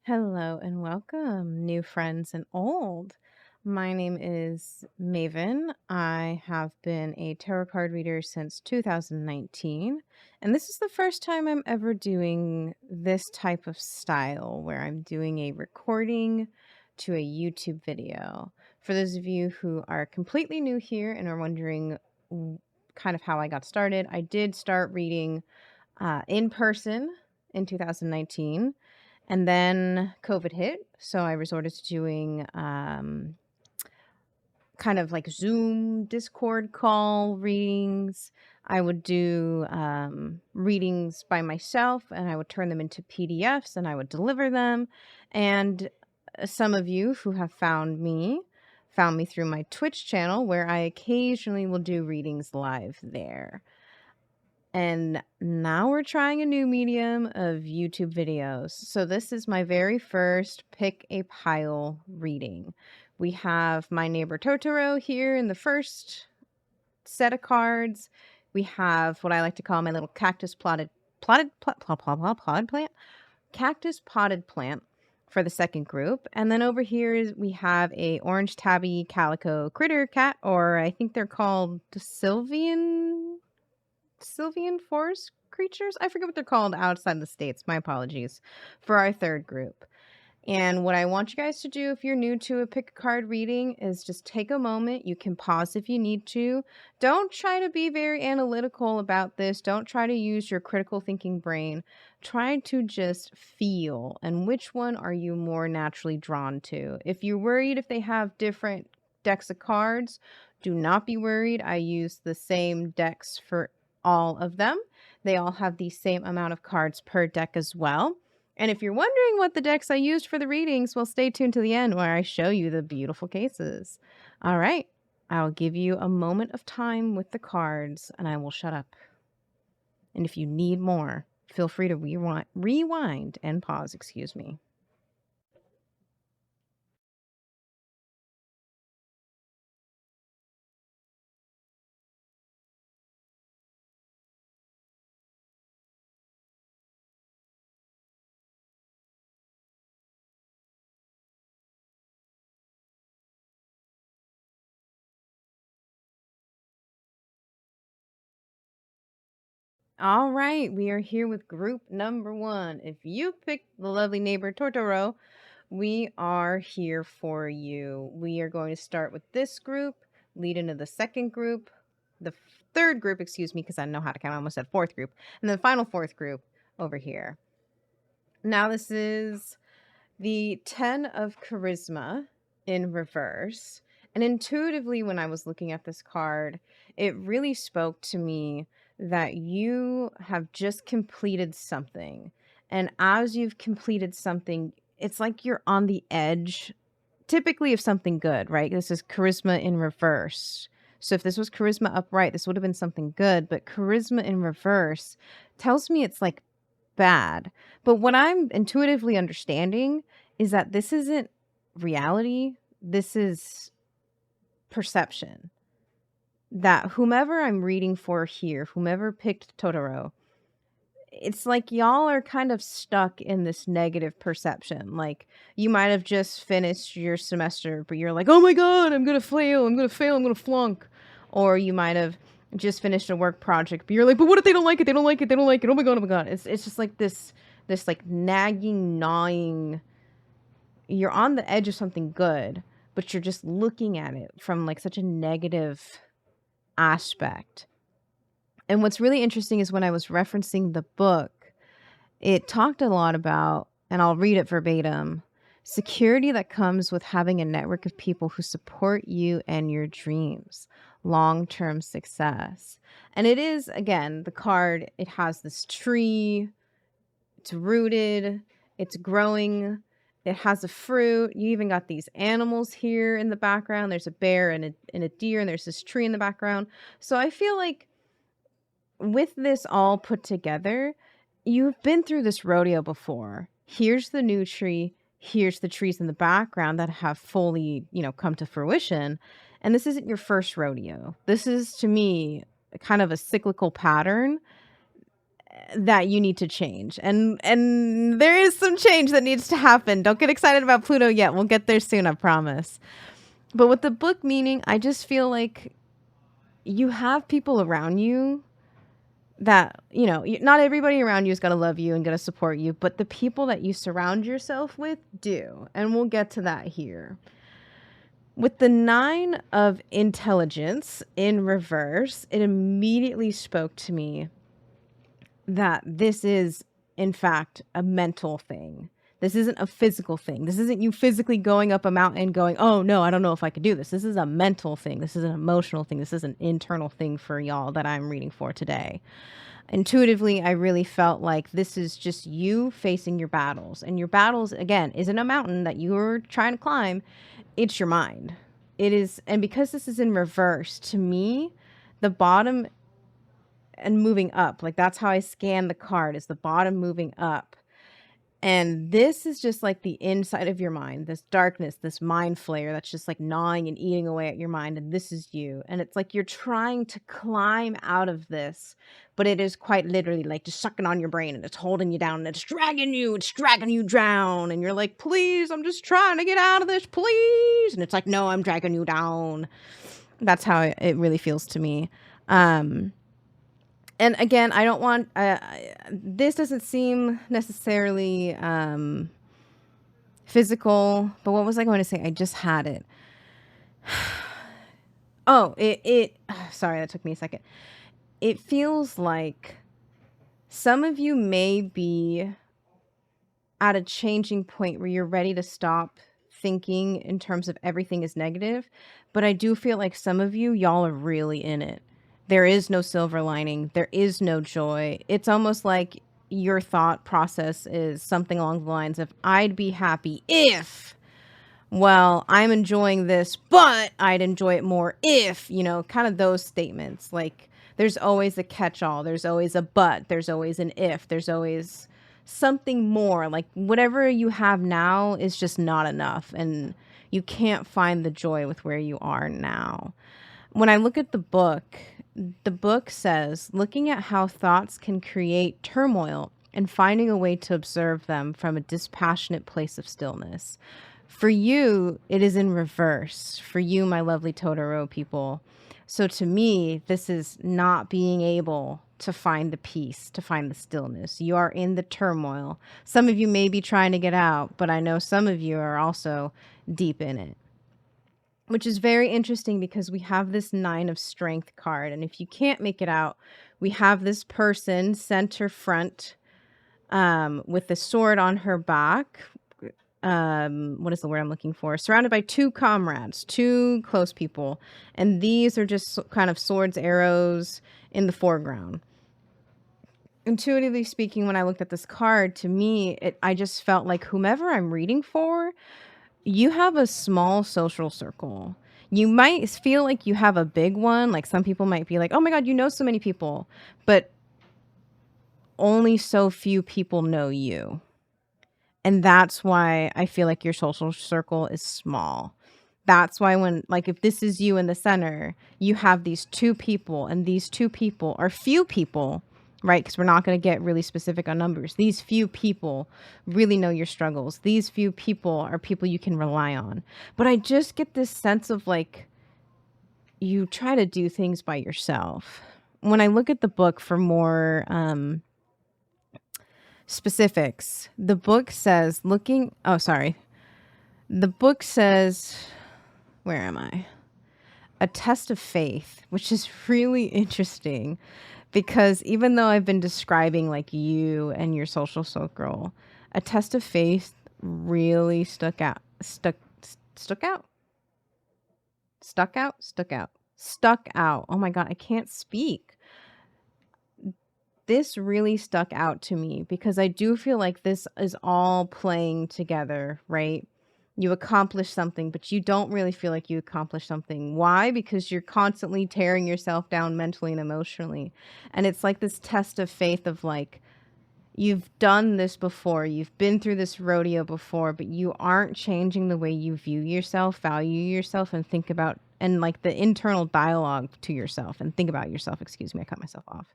Hello and welcome, new friends and old. My name is Maven. I have been a tarot card reader since 2019, and this is the first time I'm ever doing this type of style where I'm doing a recording to a YouTube video. For those of you who are completely new here and are wondering kind of how I got started, I did start reading in person in 2019. And then COVID hit, so I resorted to doing kind of like Zoom, Discord call readings. I would do readings by myself and I would turn them into PDFs and I would deliver them. And some of you who have found me through my Twitch channel where I occasionally will do readings live there. And now we're trying a new medium of YouTube videos. So this is my very first pick a pile reading. We have my neighbor Totoro here in the first set of cards. We have what I like to call my little potted plant, cactus potted plant for the second group. And then over here we have a orange tabby calico critter cat, or I think they're called Sylvian forest creatures. I forget what they're called outside the States. My apologies. For our third group. And what I want you guys to do if you're new to a pick a card reading is just take a moment. You can pause if you need to. Don't try to be very analytical about this. Don't try to use your critical thinking brain. Try to just feel. And which one are you more naturally drawn to? If you're worried if they have different decks of cards, do not be worried. I use the same decks for all of them. They all have the same amount of cards per deck as well. And if you're wondering what the decks I used for the readings, well, stay tuned to the end where I show you the beautiful cases. All right, I'll give you a moment of time with the cards and I will shut up. And if you need more, feel free to rewind and pause, excuse me. All right, we are here with group number 1. If you picked the lovely neighbor Totoro, we are here for you. We are going to start with this group, lead into the second group, the third group, excuse me, because I know how to count. I almost said fourth group, and then the final fourth group over here. Now this is the 10 of Charisma in reverse. And intuitively, when I was looking at this card, it really spoke to me that you have just completed something. And as you've completed something, it's like you're on the edge, typically of something good, right? This is Charisma in reverse. So if this was Charisma upright, this would have been something good. But Charisma in reverse tells me it's like bad. But what I'm intuitively understanding is that this isn't reality. This is perception. That whomever I'm reading for here, whomever picked Totoro, it's like y'all are kind of stuck in this negative perception. Like you might have just finished your semester, but you're like, oh my God, I'm going to fail. I'm going to fail. I'm going to flunk. Or you might have just finished a work project, but you're like, but what if they don't like it? They don't like it. They don't like it. Oh my God. Oh my God. It's just like this like nagging, gnawing. You're on the edge of something good, but you're just looking at it from like such a negative aspect. And what's really interesting is when I was referencing the book, it talked a lot about, and I'll read it verbatim, security that comes with having a network of people who support you and your dreams, long-term success. And it is, again, the card, it has this tree, it's rooted, it's growing, it has a fruit. You even got these animals here in the background. There's a bear and a deer, and there's this tree in the background. So I feel like with this all put together, you've been through this rodeo before. Here's the new tree. Here's the trees in the background that have fully, come to fruition. And this isn't your first rodeo. This is, to me, kind of a cyclical pattern. that you need to change. And there is some change that needs to happen. Don't get excited about Pluto yet. We'll get there soon, I promise. But with the book meaning, I just feel like you have people around you that, you know, not everybody around you is going to love you and going to support you, but the people that you surround yourself with do. And we'll get to that here. With the 9 of intelligence in reverse, it immediately spoke to me that this is, in fact, a mental thing. This isn't a physical thing. This isn't you physically going up a mountain going, oh, no, I don't know if I could do this. This is a mental thing. This is an emotional thing. This is an internal thing for y'all that I'm reading for today. Intuitively, I really felt like this is just you facing your battles. And your battles, again, isn't a mountain that you're trying to climb. It's your mind. It is. And because this is in reverse, to me, the bottom and moving up, like that's how I scan the card, is the bottom moving up. And this is just like the inside of your mind, this darkness, this mind flare that's just like gnawing and eating away at your mind. And this is you. And it's like you're trying to climb out of this, but it is quite literally like just sucking on your brain and it's holding you down and it's dragging you down. And you're like, please, I'm just trying to get out of this, please. And it's like, no, I'm dragging you down. That's how it really feels to me. And again, I don't want, this doesn't seem necessarily physical, but what was I going to say? I just had it. Oh, sorry, that took me a second. It feels like some of you may be at a changing point where you're ready to stop thinking in terms of everything is negative, but I do feel like some of you, y'all are really in it. There is no silver lining. There is no joy. It's almost like your thought process is something along the lines of, I'd be happy if, well, I'm enjoying this, but I'd enjoy it more if, you know, kind of those statements. Like there's always a catch-all. There's always a but. There's always an if. There's always something more. Like whatever you have now is just not enough. And you can't find the joy with where you are now. When I look at the book says, looking at how thoughts can create turmoil and finding a way to observe them from a dispassionate place of stillness. For you, it is in reverse. For you, my lovely Totoro people. So to me, this is not being able to find the peace, to find the stillness. You are in the turmoil. Some of you may be trying to get out, but I know some of you are also deep in it. Which is very interesting because we have this 9 of strength card. And if you can't make it out, we have this person center front with the sword on her back. What is the word I'm looking for? Surrounded by 2 comrades, 2 close people. And these are just kind of swords, arrows in the foreground. Intuitively speaking, when I looked at this card, to me, I just felt like whomever I'm reading for, you have a small social circle. You might feel like you have a big one. Like some people might be like, oh my God, you know so many people, but only so few people know you. And that's why I feel like your social circle is small. That's why when, like, if this is you in the center, you have these 2 people and these 2 people are few people, right? Because we're not going to get really specific on numbers. These few people really know your struggles. These few people are people you can rely on. But I just get this sense of like, you try to do things by yourself. When I look at the book for more specifics, the book says the book says, where am I? A test of faith, which is really interesting. Because even though I've been describing like you and your social circle, a test of faith really stuck out. Oh my God, I can't speak. This really stuck out to me because I do feel like this is all playing together, right? You accomplish something, but you don't really feel like you accomplished something. Why? Because you're constantly tearing yourself down mentally and emotionally. And it's like this test of faith of like, you've done this before, you've been through this rodeo before, but you aren't changing the way you view yourself, value yourself, and think about, and like the internal dialogue to yourself and think about yourself. Excuse me, I cut myself off.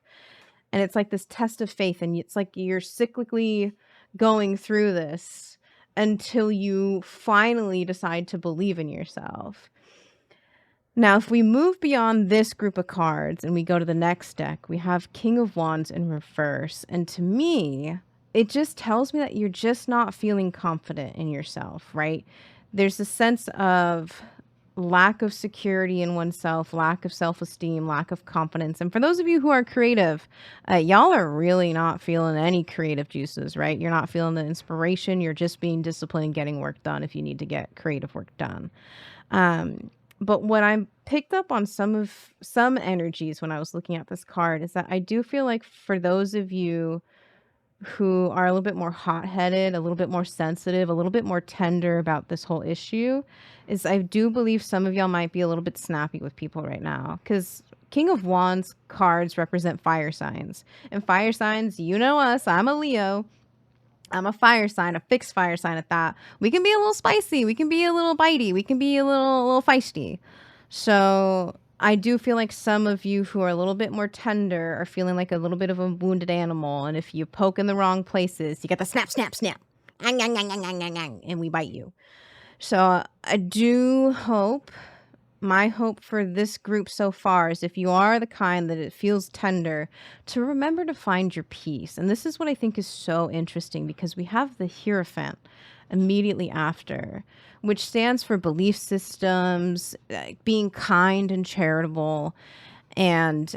And it's like this test of faith, and it's like you're cyclically going through this until you finally decide to believe in yourself. Now, if we move beyond this group of cards and we go to the next deck, we have King of Wands in reverse. And to me, it just tells me that you're just not feeling confident in yourself, right? There's a sense of lack of security in oneself, lack of self-esteem, lack of confidence. And for those of you who are creative, y'all are really not feeling any creative juices, right? You're not feeling the inspiration. You're just being disciplined and getting work done if you need to get creative work done. But what I picked up on some energies when I was looking at this card is that I do feel like for those of you who are a little bit more hot-headed, a little bit more sensitive, a little bit more tender about this whole issue, is I do believe some of y'all might be a little bit snappy with people right now, because King of Wands cards represent fire signs. And fire signs, you know us, I'm a Leo. I'm a fire sign, a fixed fire sign at that. We can be a little spicy. We can be a little bitey. We can be a little feisty. So I do feel like some of you who are a little bit more tender are feeling like a little bit of a wounded animal. And if you poke in the wrong places, you get the snap, snap, snap. And we bite you. So I do hope, my hope for this group so far is if you are the kind that it feels tender, to remember to find your peace. And this is what I think is so interesting, because we have the Hierophant immediately after, which stands for belief systems, being kind and charitable. And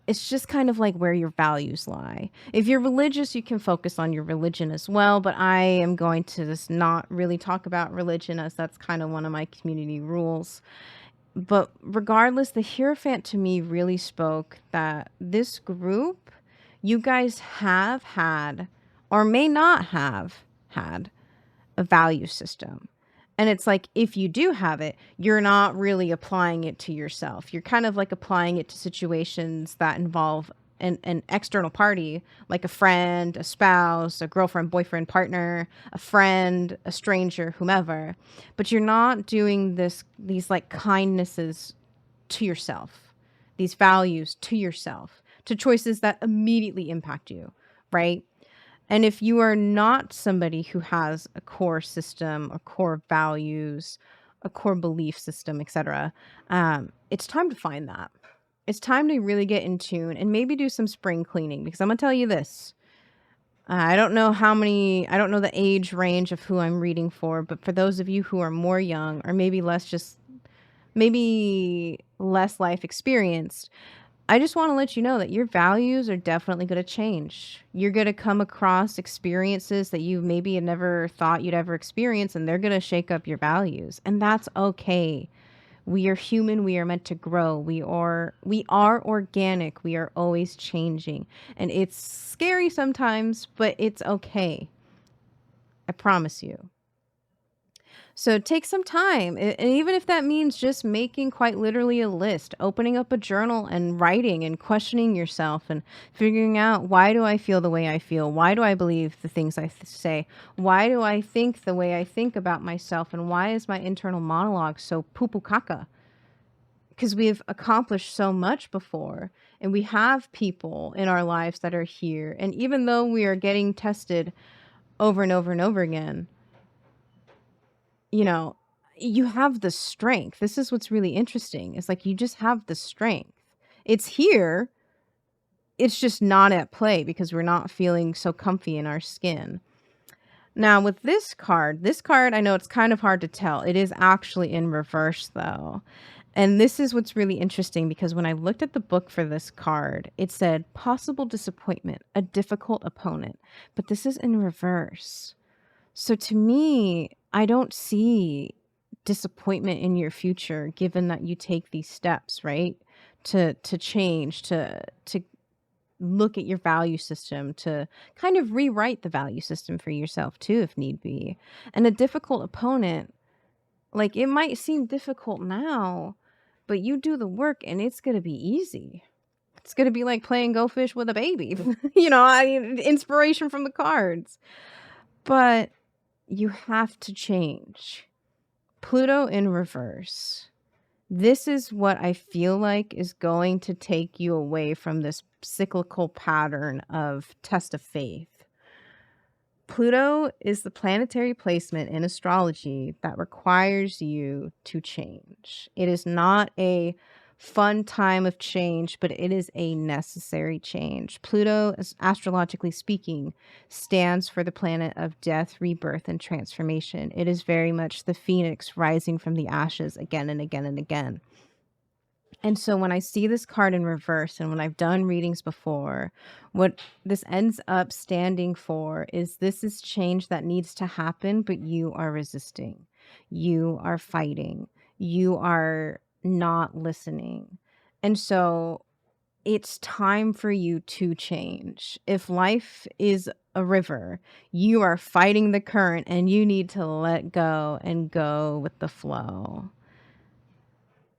it's just kind of like where your values lie. If you're religious, you can focus on your religion as well, but I am going to just not really talk about religion, as that's kind of one of my community rules. But regardless, the Hierophant to me really spoke that this group, you guys have had or may not have had a value system. And it's like, if you do have it, you're not really applying it to yourself. You're kind of like applying it to situations that involve an external party, like a friend, a spouse, a girlfriend, boyfriend, partner, a friend, a stranger, whomever. But you're not doing these like kindnesses to yourself, these values to yourself, to choices that immediately impact you, right? And if you are not somebody who has a core system, a core values, a core belief system, etc., it's time to find that. It's time to really get in tune and maybe do some spring cleaning, because I'm going to tell you this. I don't know the age range of who I'm reading for, but for those of you who are more young or maybe less life experienced, I just want to let you know that your values are definitely going to change. You're going to come across experiences that you maybe had never thought you'd ever experience, and they're going to shake up your values. And that's okay. We are human. We are meant to grow. We are organic. We are always changing. And it's scary sometimes, but it's okay. I promise you. So take some time, and even if that means just making quite literally a list, opening up a journal and writing and questioning yourself and figuring out, why do I feel the way I feel? Why do I believe the things I say? Why do I think the way I think about myself? And why is my internal monologue so poo-poo caca? Because we've accomplished so much before, and we have people in our lives that are here. And even though we are getting tested over and over and over again, you know, you have the strength. This is what's really interesting. It's like you just have the strength. It's here. It's just not at play because we're not feeling so comfy in our skin. Now, with this card, I know it's kind of hard to tell. It is actually in reverse, though. And this is what's really interesting, because when I looked at the book for this card, it said possible disappointment, a difficult opponent. But this is in reverse. So to me, I don't see disappointment in your future, given that you take these steps, right? To change, to look at your value system, to kind of rewrite the value system for yourself too, if need be. And a difficult opponent, like, it might seem difficult now, but you do the work and it's going to be easy. It's going to be like playing Go Fish with a baby. Inspiration from the cards. But you have to change. Pluto in reverse. This is what I feel like is going to take you away from this cyclical pattern of test of faith. Pluto is the planetary placement in astrology that requires you to change. It is not a fun time of change, but it is a necessary change. Pluto, astrologically speaking, stands for the planet of death, rebirth, and transformation. It is very much the phoenix rising from the ashes again and again and again. And so when I see this card in reverse and when I've done readings before, what this ends up standing for is this is change that needs to happen, but you are resisting. You are fighting. You are not listening. And so it's time for you to change. If life is a river, you are fighting the current and you need to let go and go with the flow,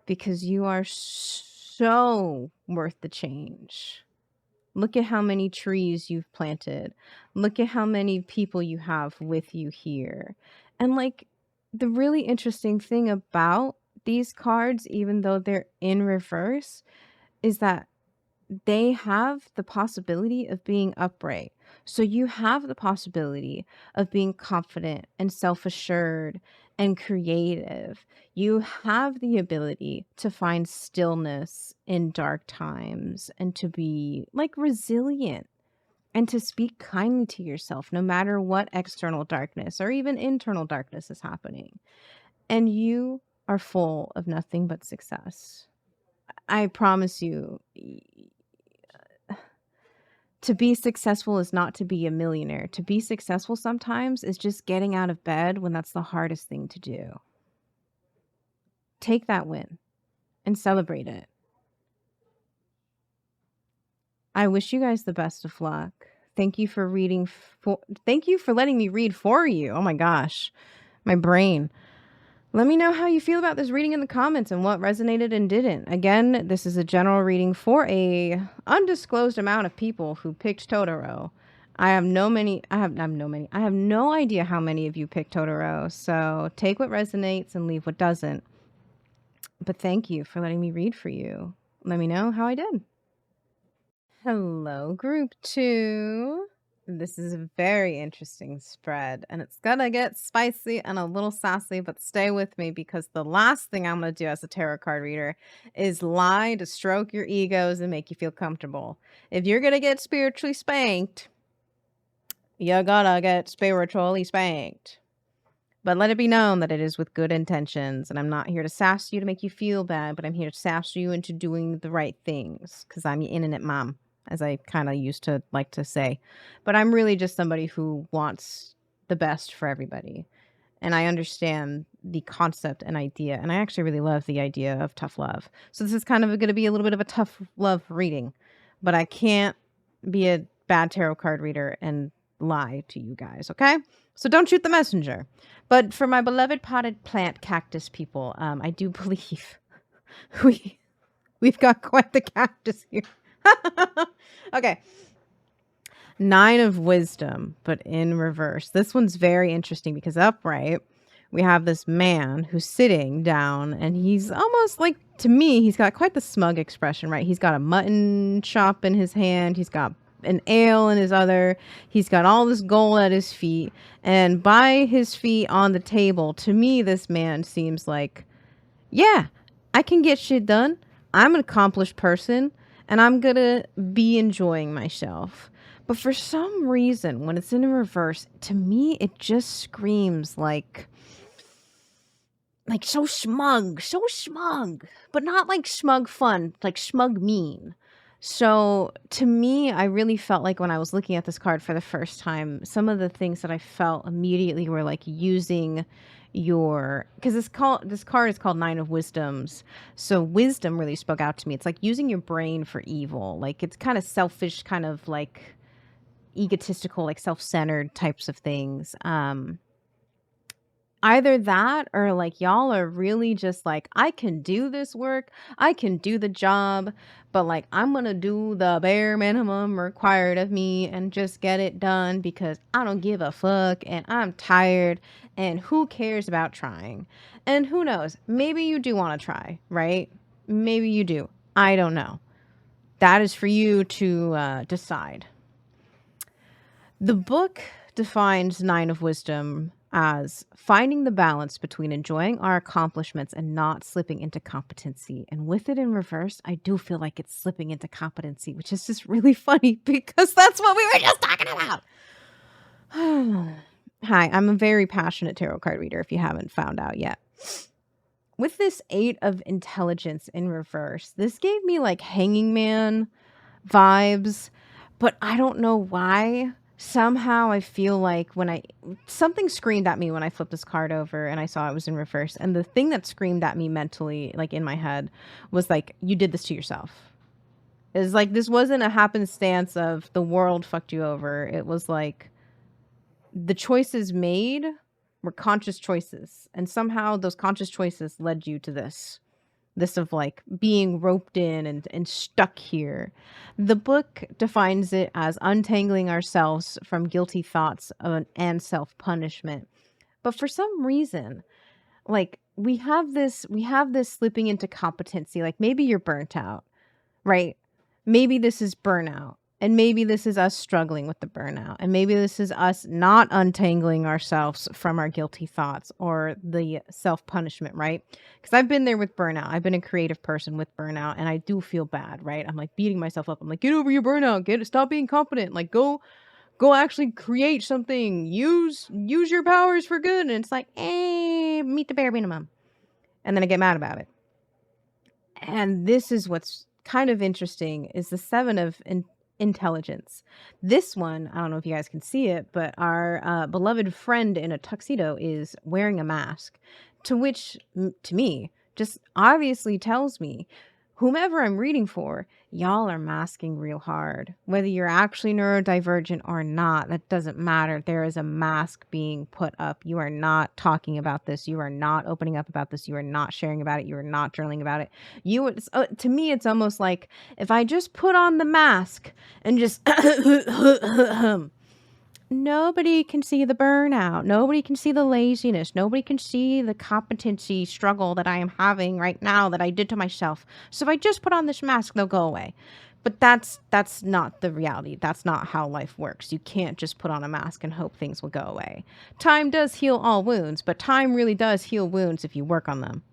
because you are so worth the change. Look at how many trees you've planted. Look at how many people you have with you here. And like, the really interesting thing about these cards, even though they're in reverse, is that they have the possibility of being upright. So you have the possibility of being confident and self-assured and creative. You have the ability to find stillness in dark times and to be like resilient and to speak kindly to yourself no matter what external darkness or even internal darkness is happening. And you are full of nothing but success. I promise you, to be successful is not to be a millionaire. To be successful sometimes is just getting out of bed when that's the hardest thing to do. Take that win and celebrate it. I wish you guys the best of luck. Thank you for reading. Thank you for letting me read for you. Oh my gosh, my brain. Let me know how you feel about this reading in the comments and what resonated and didn't. Again, this is a general reading for a undisclosed amount of people who picked Totoro. I have no idea how many of you picked Totoro. So take what resonates and leave what doesn't. But thank you for letting me read for you. Let me know how I did. Hello, group 2. This is a very interesting spread, and it's gonna get spicy and a little sassy, but stay with me because the last thing I'm gonna do as a tarot card reader is lie to stroke your egos and make you feel comfortable. If you're gonna get spiritually spanked, you're gonna get spiritually spanked. But let it be known that it is with good intentions, and I'm not here to sass you to make you feel bad, but I'm here to sass you into doing the right things because I'm your internet mom, as I kind of used to like to say. But I'm really just somebody who wants the best for everybody. And I understand the concept and idea. And I actually really love the idea of tough love. So this is kind of going to be a little bit of a tough love reading. But I can't be a bad tarot card reader and lie to you guys, okay? So don't shoot the messenger. But for my beloved potted plant cactus people, I do believe we've got quite the cactus here. Okay. 9 of Wisdom, but in reverse. This one's very interesting because upright, we have this man who's sitting down and he's almost like, to me, he's got quite the smug expression, right? He's got a mutton chop in his hand. He's got an ale in his other. He's got all this gold at his feet. And by his feet on the table, to me, this man seems like, yeah, I can get shit done. I'm an accomplished person and I'm going to be enjoying myself. But for some reason, when it's in reverse, to me, it just screams like so smug, but not like smug fun, like smug mean. So to me, I really felt like when I was looking at this card for the first time, some of the things that I felt immediately were like using your, because this card is called 9 of Wisdoms. So wisdom really spoke out to me. It's like using your brain for evil. Like it's kind of selfish, kind of like egotistical, like self-centered types of things. Either that or like y'all are really just like, I can do this work, I can do the job, but like I'm gonna do the bare minimum required of me and just get it done because I don't give a fuck and I'm tired and who cares about trying? And who knows? Maybe you do want to try, right? Maybe you do. I don't know. That is for you to decide. The book defines Nine of Wisdom as finding the balance between enjoying our accomplishments and not slipping into competency. And with it in reverse, I do feel like it's slipping into competency, which is just really funny because that's what we were just talking about. Hi, I'm a very passionate tarot card reader if you haven't found out yet. With this Eight of Intelligence in reverse, this gave me like Hanging Man vibes, but I don't know why. Somehow I feel like something screamed at me when I flipped this card over and I saw it was in reverse. And the thing that screamed at me mentally, like in my head, was like, you did this to yourself. It's like, this wasn't a happenstance of the world fucked you over. It was like the choices made were conscious choices. And somehow those conscious choices led you to this of like being roped in and stuck here. The book defines it as untangling ourselves from guilty thoughts and self-punishment. But for some reason, like we have this slipping into competency. Like maybe you're burnt out, right? Maybe this is burnout. And maybe this is us struggling with the burnout. And maybe this is us not untangling ourselves from our guilty thoughts or the self-punishment, right? Because I've been there with burnout. I've been a creative person with burnout and I do feel bad, right? I'm like beating myself up. I'm like, get over your burnout. Stop being competent. Like go actually create something. Use your powers for good. And it's like, meet the bare minimum. And then I get mad about it. And this is what's kind of interesting is the Seven of Intelligence. This one, I don't know if you guys can see it, but our beloved friend in a tuxedo is wearing a mask, to which, to me, just obviously tells me, whomever I'm reading for, y'all are masking real hard. Whether you're actually neurodivergent or not, that doesn't matter. There is a mask being put up. You are not talking about this. You are not opening up about this. You are not sharing about it. You are not journaling about it. To me, it's almost like if I just put on the mask and just nobody can see the burnout. Nobody can see the laziness. Nobody can see the competency struggle that I am having right now that I did to myself. So if I just put on this mask, they'll go away. But that's not the reality. That's not how life works. You can't just put on a mask and hope things will go away. Time does heal all wounds, but time really does heal wounds if you work on them.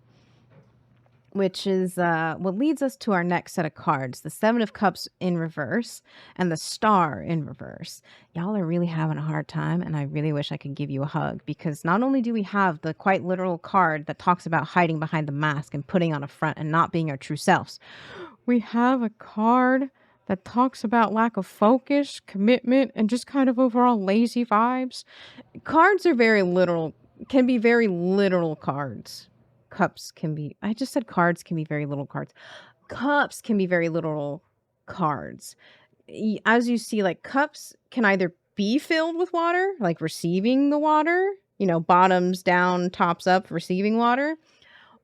Which is what leads us to our next set of cards, the Seven of Cups in reverse and the Star in reverse. Y'all are really having a hard time, and I really wish I could give you a hug, because not only do we have the quite literal card that talks about hiding behind the mask and putting on a front and not being our true selves, we have a card that talks about lack of focus, commitment, and just kind of overall lazy vibes. Cards are very literal, can be very literal cards. Cups can be, I just said cards can be very little cards. Cups can be very literal cards. As you see, like cups can either be filled with water, like receiving the water, bottoms down, tops up, receiving water,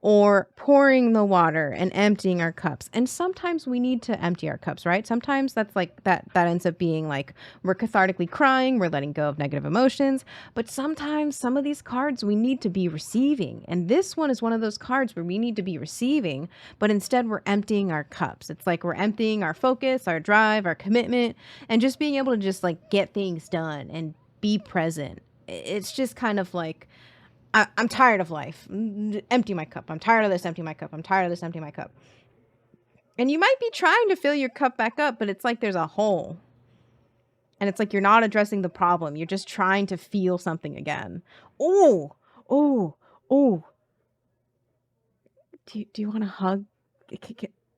or pouring the water and emptying our cups. And sometimes we need to empty our cups, right? Sometimes that's like that ends up being like we're cathartically crying, we're letting go of negative emotions. But sometimes some of these cards we need to be receiving. And this one is one of those cards where we need to be receiving, but instead we're emptying our cups. It's like we're emptying our focus, our drive, our commitment, and just being able to just like get things done and be present. It's just kind of like, I'm tired of life. Empty my cup. I'm tired of this. Empty my cup. I'm tired of this. Empty my cup. And you might be trying to fill your cup back up, but it's like there's a hole. And it's like you're not addressing the problem. You're just trying to feel something again. Oh. Do you want a hug?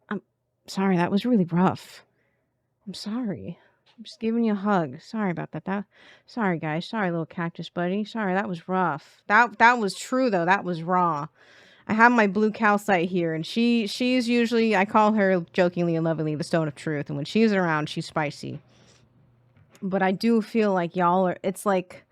I'm sorry. That was really rough. I'm sorry. I'm just giving you a hug. Sorry about that. Sorry, guys. Sorry, little cactus buddy. Sorry, that was rough. That was true, though. That was raw. I have my blue calcite here, and she's usually, I call her jokingly and lovingly the Stone of Truth, and when she's around, she's spicy. But I do feel like y'all are, it's like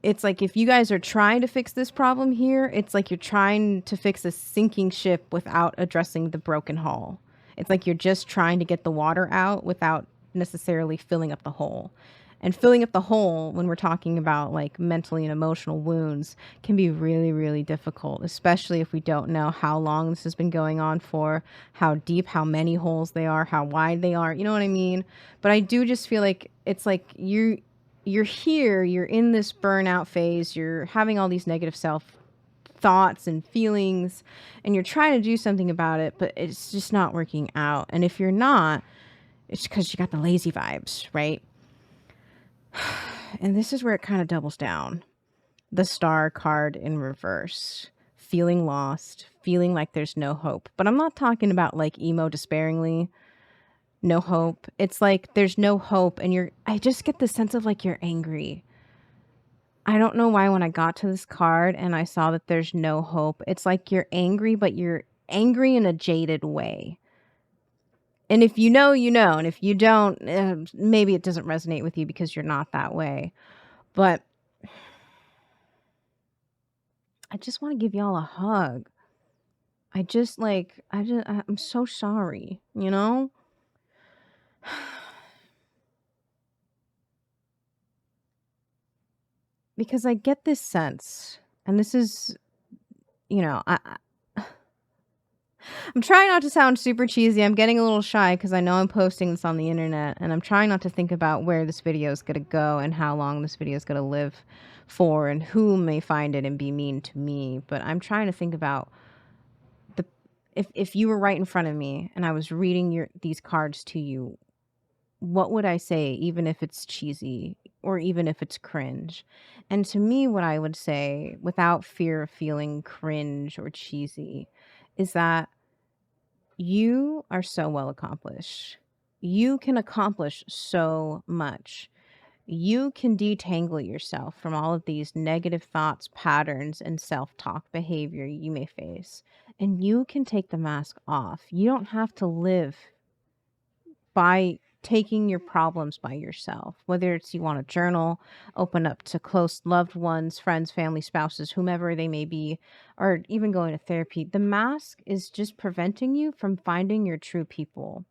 it's like if you guys are trying to fix this problem here, it's like you're trying to fix a sinking ship without addressing the broken hull. It's like you're just trying to get the water out without necessarily filling up the hole. And filling up the hole when we're talking about like mentally and emotional wounds can be really, really difficult, especially if we don't know how long this has been going on for, how deep, how many holes they are, how wide they are. You know what I mean? But I do just feel like it's like you're here, you're in this burnout phase, you're having all these negative self thoughts and feelings, and you're trying to do something about it, but it's just not working out. And if you're not, it's because you got the lazy vibes, right? And this is where it kind of doubles down. The Star card in reverse. Feeling lost, feeling like there's no hope. But I'm not talking about like emo despairingly. No hope. It's like there's no hope, and I just get the sense of like you're angry. I don't know why when I got to this card and I saw that there's no hope, it's like you're angry, but you're angry in a jaded way. And if you know, you know. And if you don't, maybe it doesn't resonate with you because you're not that way. But I just want to give y'all a hug. I'm so sorry, you know? Because I get this sense, and this is, you know, I'm trying not to sound super cheesy. I'm getting a little shy because I know I'm posting this on the internet, and I'm trying not to think about where this video is going to go and how long this video is going to live for and who may find it and be mean to me. But I'm trying to think about if you were right in front of me and I was reading these cards to you, what would I say, even if it's cheesy or even if it's cringe? And to me, what I would say, without fear of feeling cringe or cheesy, is that you are so well accomplished. You can accomplish so much. You can detangle yourself from all of these negative thoughts, patterns, and self talk behavior you may face. And you can take the mask off. You don't have to live by taking your problems by yourself, whether it's you want to journal, open up to close loved ones, friends, family, spouses, whomever they may be, or even going to therapy. The mask is just preventing you from finding your true people.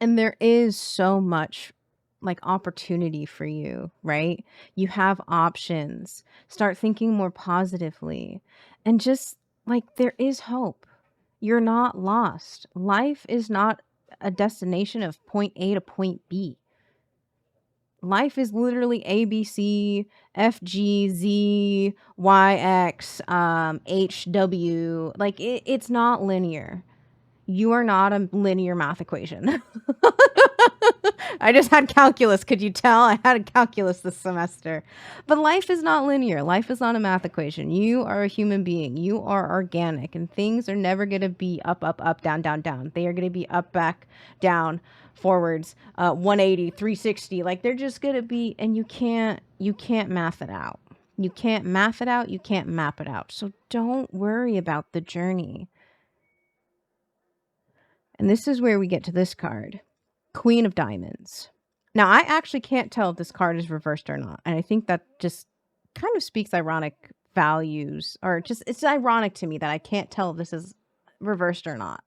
And there is so much like opportunity for you, right? You have options. Start thinking more positively. And just like there is hope. You're not lost. Life is not a destination of point A to point B. Life is literally A, B, C, F, G, Z, Y, X, H, W. Like it's not linear. You are not a linear math equation. I just had calculus. Could you tell? I had calculus this semester. But life is not linear. Life is not a math equation. You are a human being. You are organic, and things are never going to be up, up, up, down, down, down. They are going to be up, back, down, forwards, 180, 360. Like they're just going to be, and you can't math it out. You can't math it out. You can't map it out. So don't worry about the journey. And this is where we get to this card, Queen of Diamonds. Now, I actually can't tell if this card is reversed or not. And I think that just kind of speaks ironic values, or just it's ironic to me that I can't tell if this is reversed or not.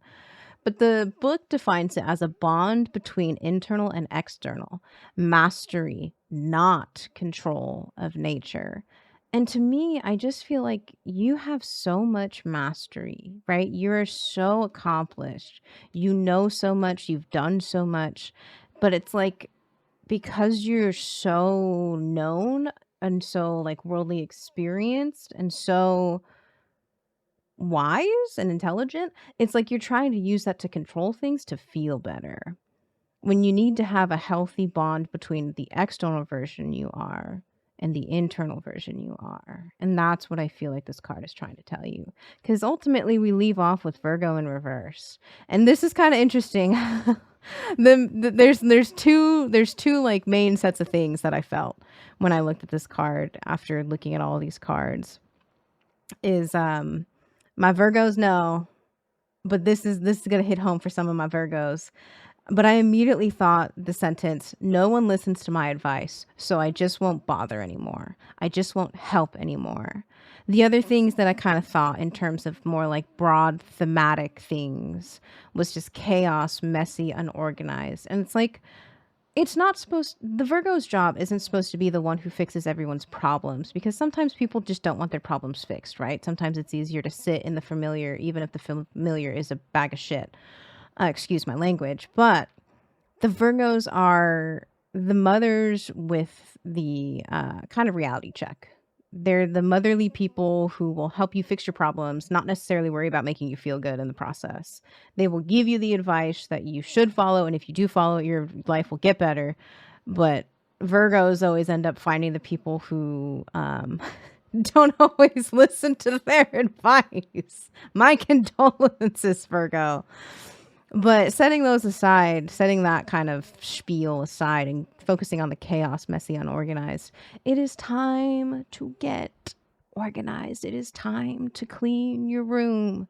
But the book defines it as a bond between internal and external, mastery, not control of nature. And to me, I just feel like you have so much mastery, right? You're so accomplished. You know so much. You've done so much. But it's like because you're so known and so like worldly experienced and so wise and intelligent, it's like you're trying to use that to control things to feel better. When you need to have a healthy bond between the external version you are and the internal version you are. And that's what I feel like this card is trying to tell you. Because ultimately we leave off with Virgo in reverse. And this is kind of interesting. There's two like main sets of things that I felt when I looked at this card after looking at all these cards. Is my Virgos know, but this is gonna hit home for some of my Virgos. But I immediately thought the sentence, no one listens to my advice, so I just won't bother anymore. I just won't help anymore. The other things that I kind of thought in terms of more like broad thematic things was just chaos, messy, unorganized. And it's like, it's not supposed, the Virgo's job isn't supposed to be the one who fixes everyone's problems, because sometimes people just don't want their problems fixed, right? Sometimes it's easier to sit in the familiar, even if the familiar is a bag of shit. Excuse my language, but the Virgos are the mothers with the kind of reality check. They're the motherly people who will help you fix your problems, not necessarily worry about making you feel good in the process. They will give you the advice that you should follow, and if you do follow it, your life will get better. But Virgos always end up finding the people who don't always listen to their advice. My condolences, Virgo. But setting those aside, setting that kind of spiel aside and focusing on the chaos, messy, unorganized, it is time to get organized. It is time to clean your room.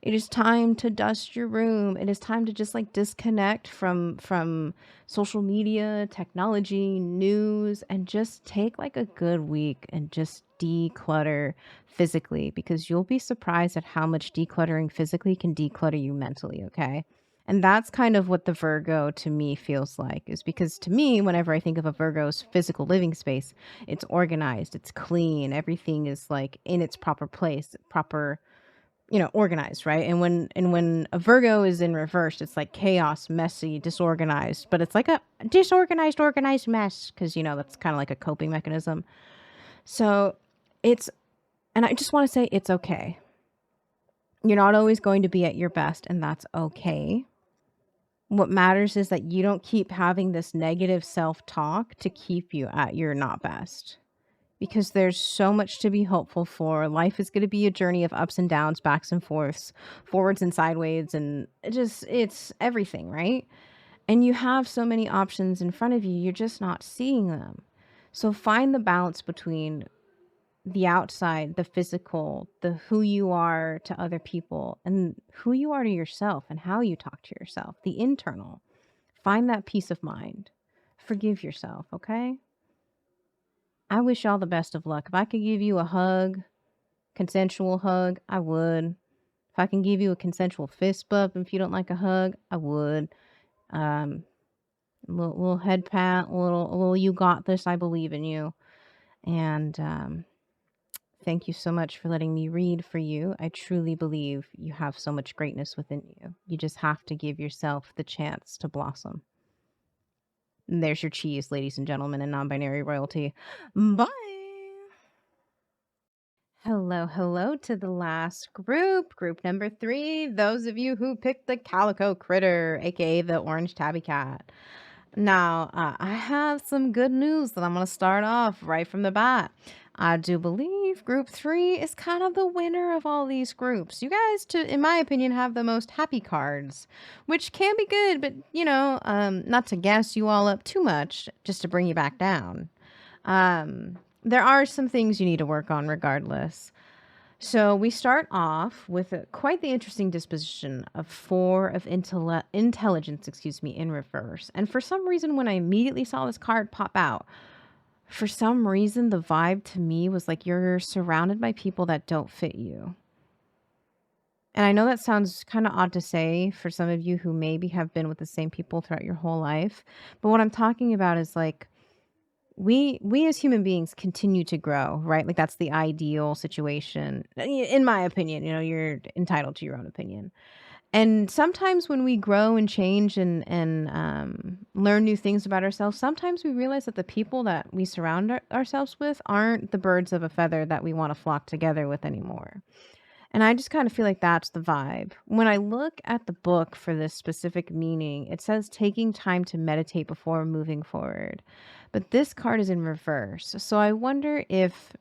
It is time to dust your room. It is time to just like disconnect from social media, technology, news, and just take like a good week and just declutter physically, because you'll be surprised at how much decluttering physically can declutter you mentally, okay? And that's kind of what the Virgo to me feels like, is because to me, whenever I think of a Virgo's physical living space, it's organized, it's clean, everything is like in its proper place, proper, organized, right? And when a Virgo is in reverse, it's like chaos, messy, disorganized, but it's like a disorganized, organized mess, because that's kind of like a coping mechanism. So it's, and I just want to say it's okay. You're not always going to be at your best, and that's okay. What matters is that you don't keep having this negative self-talk to keep you at your not best. Because there's so much to be hopeful for. Life is going to be a journey of ups and downs, backs and forths, forwards and sideways, and it's everything, right? And you have so many options in front of you, you're just not seeing them. So find the balance between the outside, the physical, the who you are to other people, and who you are to yourself and how you talk to yourself, the internal. Find that peace of mind. Forgive yourself, okay? I wish y'all the best of luck. If I could give you a hug, consensual hug, I would. If I can give you a consensual fist bump if you don't like a hug, I would. Little head pat, a little you got this, I believe in you. And thank you so much for letting me read for you. I truly believe you have so much greatness within you. You just have to give yourself the chance to blossom. And there's your cheese, ladies and gentlemen, and non-binary royalty. Bye. Hello, hello to the last group number 3. Those of you who picked the calico critter, aka the orange tabby cat. Now, I have some good news that I'm going to start off right from the bat. I do believe group 3 is kind of the winner of all these groups. You guys, in my opinion, have the most happy cards, which can be good, but, not to gas you all up too much, just to bring you back down. There are some things you need to work on regardless. So we start off with quite the interesting disposition of 4 of intelligence, in reverse. And for some reason, when I immediately saw this card pop out, for some reason, the vibe to me was like you're surrounded by people that don't fit you. And I know that sounds kind of odd to say for some of you who maybe have been with the same people throughout your whole life. But what I'm talking about is like, we as human beings continue to grow, right? Like that's the ideal situation, in my opinion. You're entitled to your own opinion. And sometimes when we grow and change and learn new things about ourselves, sometimes we realize that the people that we surround ourselves with aren't the birds of a feather that we want to flock together with anymore. And I just kind of feel like that's the vibe. When I look at the book for this specific meaning, it says taking time to meditate before moving forward. But this card is in reverse. So I wonder if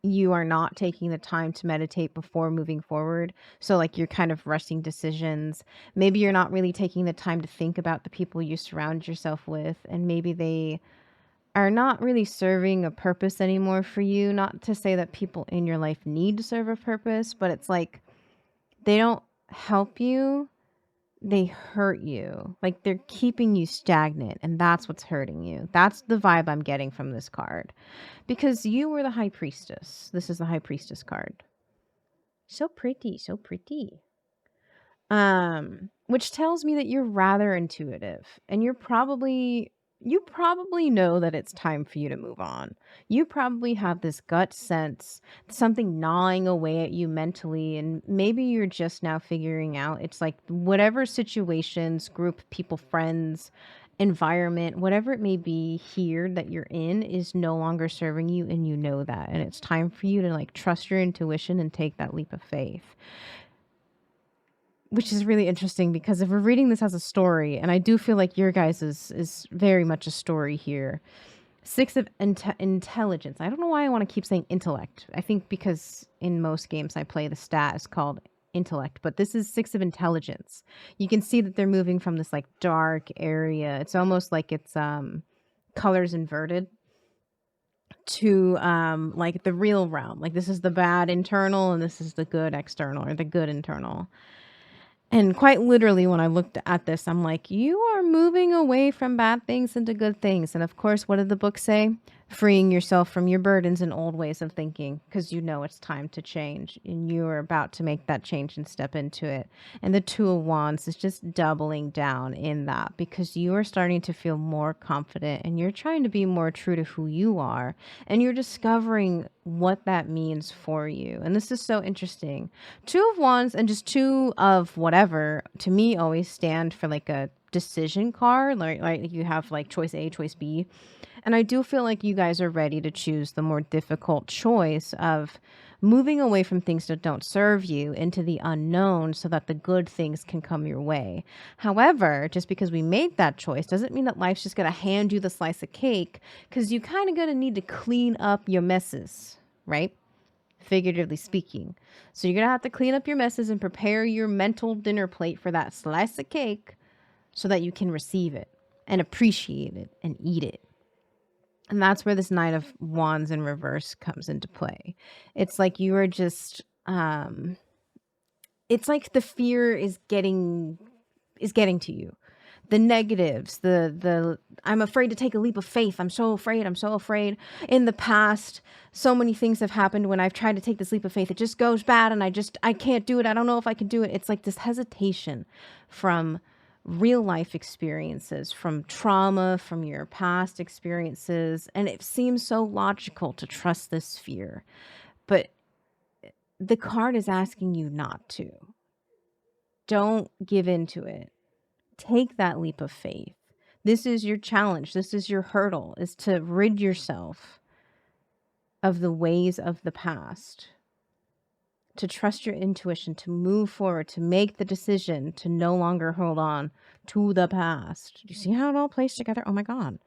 you are not taking the time to meditate before moving forward. So like you're kind of rushing decisions. Maybe you're not really taking the time to think about the people you surround yourself with. And maybe they are not really serving a purpose anymore for you. Not to say that people in your life need to serve a purpose, but it's like they don't help you. they hurt you. Like they're keeping you stagnant, and that's what's hurting you. That's the vibe I'm getting from this card. Because you were the high priestess. This is the high priestess card. So pretty, so pretty. Which tells me that you're rather intuitive, and you probably know that it's time for you to move on. You probably have this gut sense, something gnawing away at you mentally, and maybe you're just now figuring out it's like whatever situations, group, people, friends, environment, whatever it may be here that you're in is no longer serving you, and you know that. And it's time for you to like trust your intuition and take that leap of faith. Which is really interesting because if we're reading this as a story, and I do feel like your guys is very much a story here. Six of intelligence. I don't know why I want to keep saying intellect. I think because in most games I play, the stat is called intellect, but this is six of intelligence. You can see that they're moving from this like dark area. It's almost like it's colors inverted to like the real realm. Like this is the bad internal and this is the good external, or the good internal. And quite literally, when I looked at this, I'm like, you are moving away from bad things into good things. And of course, what did the book say? Freeing yourself from your burdens and old ways of thinking, because you know it's time to change and you are about to make that change and step into it. And the Two of Wands is just doubling down in that, because you are starting to feel more confident and you're trying to be more true to who you are, and you're discovering what that means for you. And this is so interesting. Two of Wands and just two of whatever to me always stand for like a decision card. Like you have like choice A, choice B. And I do feel like you guys are ready to choose the more difficult choice of moving away from things that don't serve you into the unknown so that the good things can come your way. However, just because we made that choice doesn't mean that life's just going to hand you the slice of cake, because you kind of going to need to clean up your messes, right? Figuratively speaking. So you're going to have to clean up your messes and prepare your mental dinner plate for that slice of cake so that you can receive it and appreciate it and eat it. And that's where this Knight of Wands in reverse comes into play. It's like you are just it's like the fear is getting to you. The negatives, the I'm afraid to take a leap of faith. I'm so afraid. In the past, so many things have happened when I've tried to take this leap of faith. It just goes bad and I can't do it. I don't know if I can do it. It's like this hesitation from real life experiences, from trauma, from your past experiences. And it seems so logical to trust this fear. But the card is asking you not to. Don't give in to it. Take that leap of faith. This is your challenge. This is your hurdle, is to rid yourself of the ways of the past, to trust your intuition, to move forward, to make the decision to no longer hold on to the past. Do you see how it all plays together? Oh my God.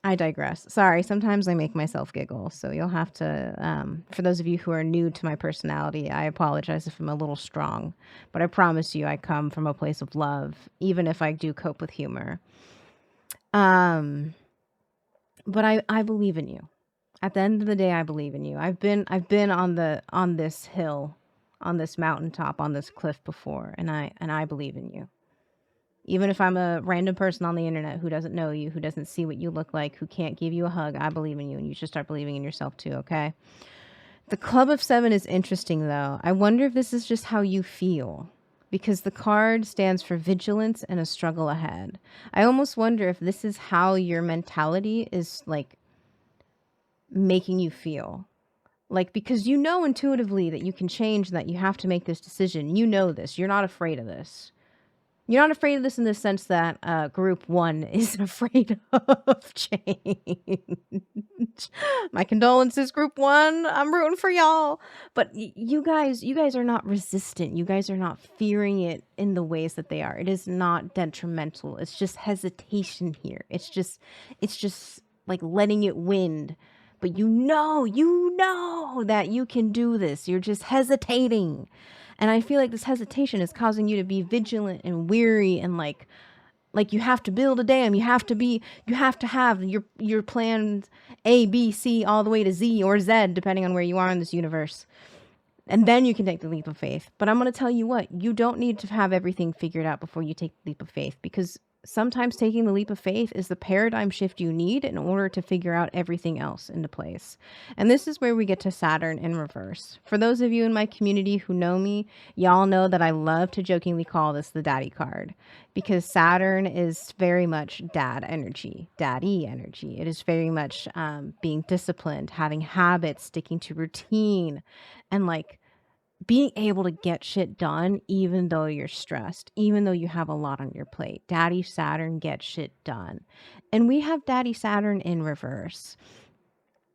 I digress. Sorry, sometimes I make myself giggle, so you'll have to, for those of you who are new to my personality, I apologize if I'm a little strong, but I promise you I come from a place of love, even if I do cope with humor. But I believe in you. At the end of the day, I believe in you. I've been on this hill, on this mountaintop, on this cliff before, and I believe in you. Even if I'm a random person on the internet who doesn't know you, who doesn't see what you look like, who can't give you a hug, I believe in you, and you should start believing in yourself too, okay? The Club of Seven is interesting, though. I wonder if this is just how you feel, because the card stands for vigilance and a struggle ahead. I almost wonder if this is how your mentality is, like, making you feel. Like, because you know intuitively that you can change, that you have to make this decision. You know this. You're not afraid of this. You're not afraid of this in the sense that group one is afraid of change. My condolences, group one. I'm rooting for y'all. But you guys are not resistant. You guys are not fearing it in the ways that they are. It is not detrimental. It's just hesitation here. It's just like letting it wind. But you know that you can do this. You're just hesitating. And I feel like this hesitation is causing you to be vigilant and weary, and like you have to build a dam. You have to have your plans A, B, C, all the way to Z or Z, depending on where you are in this universe. And then you can take the leap of faith. But I'm going to tell you what, you don't need to have everything figured out before you take the leap of faith, because sometimes taking the leap of faith is the paradigm shift you need in order to figure out everything else into place. And this is where we get to Saturn in reverse. For those of you in my community who know me, y'all know that I love to jokingly call this the daddy card, because Saturn is very much dad energy, daddy energy. It is very much being disciplined, having habits, sticking to routine, and like being able to get shit done even though you're stressed, even though you have a lot on your plate. Daddy Saturn gets shit done. And we have Daddy Saturn in reverse.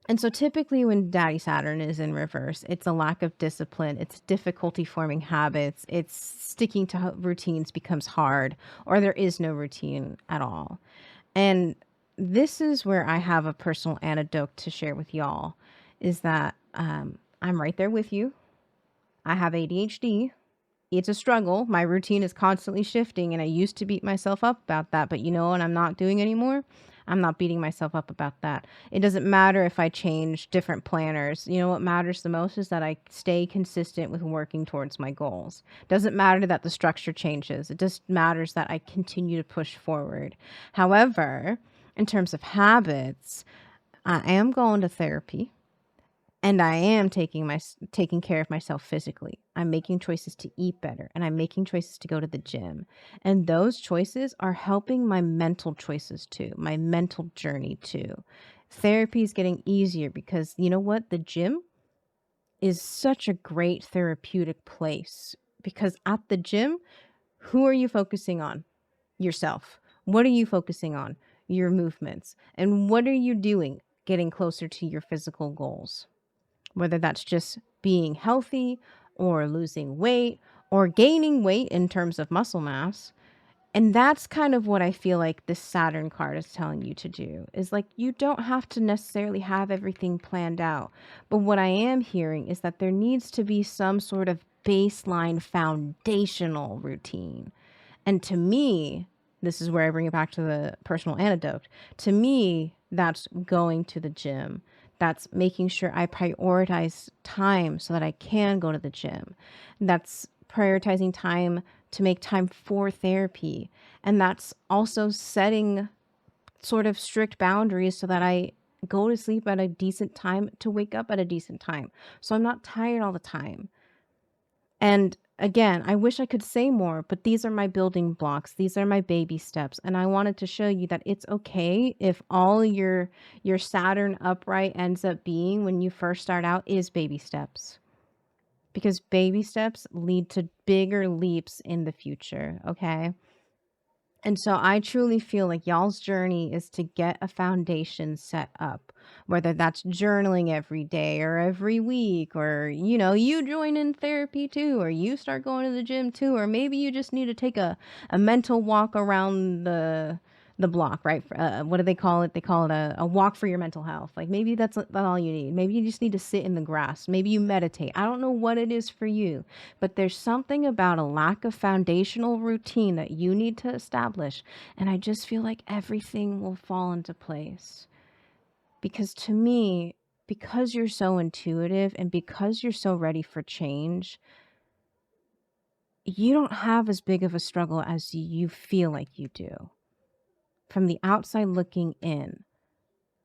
And so typically when Daddy Saturn is in reverse, it's a lack of discipline, it's difficulty forming habits, it's sticking to routines becomes hard, or there is no routine at all. And this is where I have a personal anecdote to share with y'all, is that I'm right there with you. I have ADHD. It's a struggle. My routine is constantly shifting, and I used to beat myself up about that. But you know what I'm not doing anymore? I'm not beating myself up about that. It doesn't matter if I change different planners. You know what matters the most is that I stay consistent with working towards my goals. Doesn't matter that the structure changes. It just matters that I continue to push forward. However, in terms of habits, I am going to therapy. And I am taking care of myself physically. I'm making choices to eat better, and I'm making choices to go to the gym. And those choices are helping my mental choices too, my mental journey too. Therapy is getting easier because you know what? The gym is such a great therapeutic place, because at the gym, who are you focusing on? Yourself. What are you focusing on? Your movements. And what are you doing getting closer to your physical goals? Whether that's just being healthy or losing weight or gaining weight in terms of muscle mass. And that's kind of what I feel like this Saturn card is telling you to do, is like, you don't have to necessarily have everything planned out. But what I am hearing is that there needs to be some sort of baseline foundational routine. And to me, this is where I bring it back to the personal anecdote. To me, that's going to the gym. That's making sure I prioritize time so that I can go to the gym. That's prioritizing time to make time for therapy. And that's also setting sort of strict boundaries so that I go to sleep at a decent time to wake up at a decent time. So I'm not tired all the time. And again, I wish I could say more, but these are my building blocks. These are my baby steps. And I wanted to show you that it's okay if all your Saturn upright ends up being when you first start out is baby steps. Because baby steps lead to bigger leaps in the future, okay? And so I truly feel like y'all's journey is to get a foundation set up, whether that's journaling every day or every week, or, you know, you join in therapy too, or you start going to the gym too, or maybe you just need to take a mental walk around the block, right? What do they call it? They call it a walk for your mental health. Like maybe that's all you need. Maybe you just need to sit in the grass. Maybe you meditate. I don't know what it is for you, but there's something about a lack of foundational routine that you need to establish. And I just feel like everything will fall into place. Because to me, because you're so intuitive and because you're so ready for change, you don't have as big of a struggle as you feel like you do. From the outside looking in,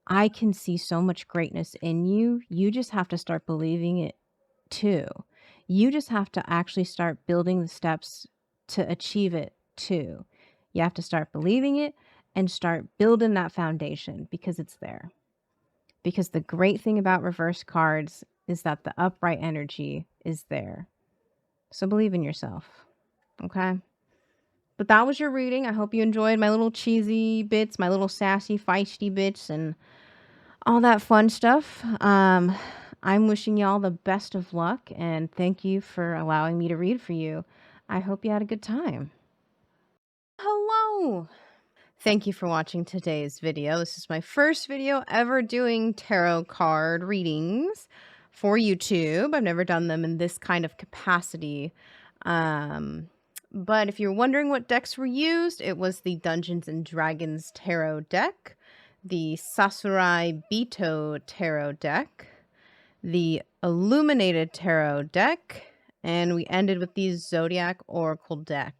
I can see so much greatness in you. You just have to start believing it too. You just have to actually start building the steps to achieve it too. You have to start believing it and start building that foundation, because it's there. Because the great thing about reverse cards is that the upright energy is there. So believe in yourself. Okay? But that was your reading. I hope you enjoyed my little cheesy bits, my little sassy, feisty bits, and all that fun stuff. I'm wishing y'all the best of luck, and thank you for allowing me to read for you. I hope you had a good time. Hello! Thank you for watching today's video. This is my first video ever doing tarot card readings for YouTube. I've never done them in this kind of capacity. But if you're wondering what decks were used, it was the Dungeons and Dragons Tarot deck, the Sasuraibito Tarot deck, the Illuminated Tarot deck, and we ended with the Zodiac Oracle deck.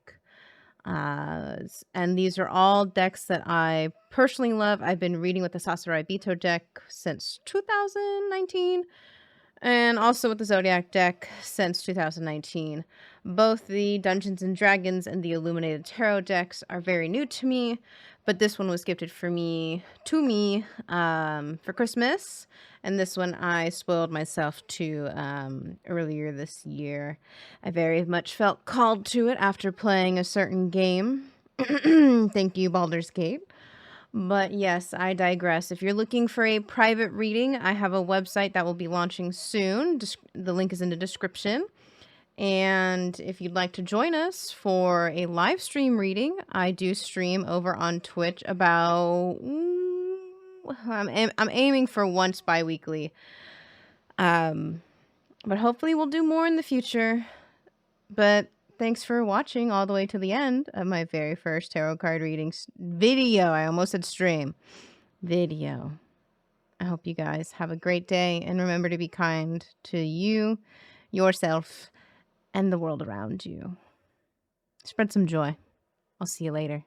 And these are all decks that I personally love. I've been reading with the Sasuraibito deck since 2019, and also with the Zodiac deck since 2019. Both the Dungeons and Dragons and the Illuminated Tarot decks are very new to me, but this one was gifted to me for Christmas, and this one I spoiled myself to earlier this year. I very much felt called to it after playing a certain game. Thank you, Baldur's Gate. But yes, I digress. If you're looking for a private reading, I have a website that will be launching soon. The link is in the description. And if you'd like to join us for a live stream reading, I do stream over on Twitch about... I'm aiming for once bi-weekly. But hopefully we'll do more in the future. But thanks for watching all the way to the end of my very first tarot card reading video. I almost said stream. Video. I hope you guys have a great day, and remember to be kind to you, yourself, and the world around you. Spread some joy. I'll see you later.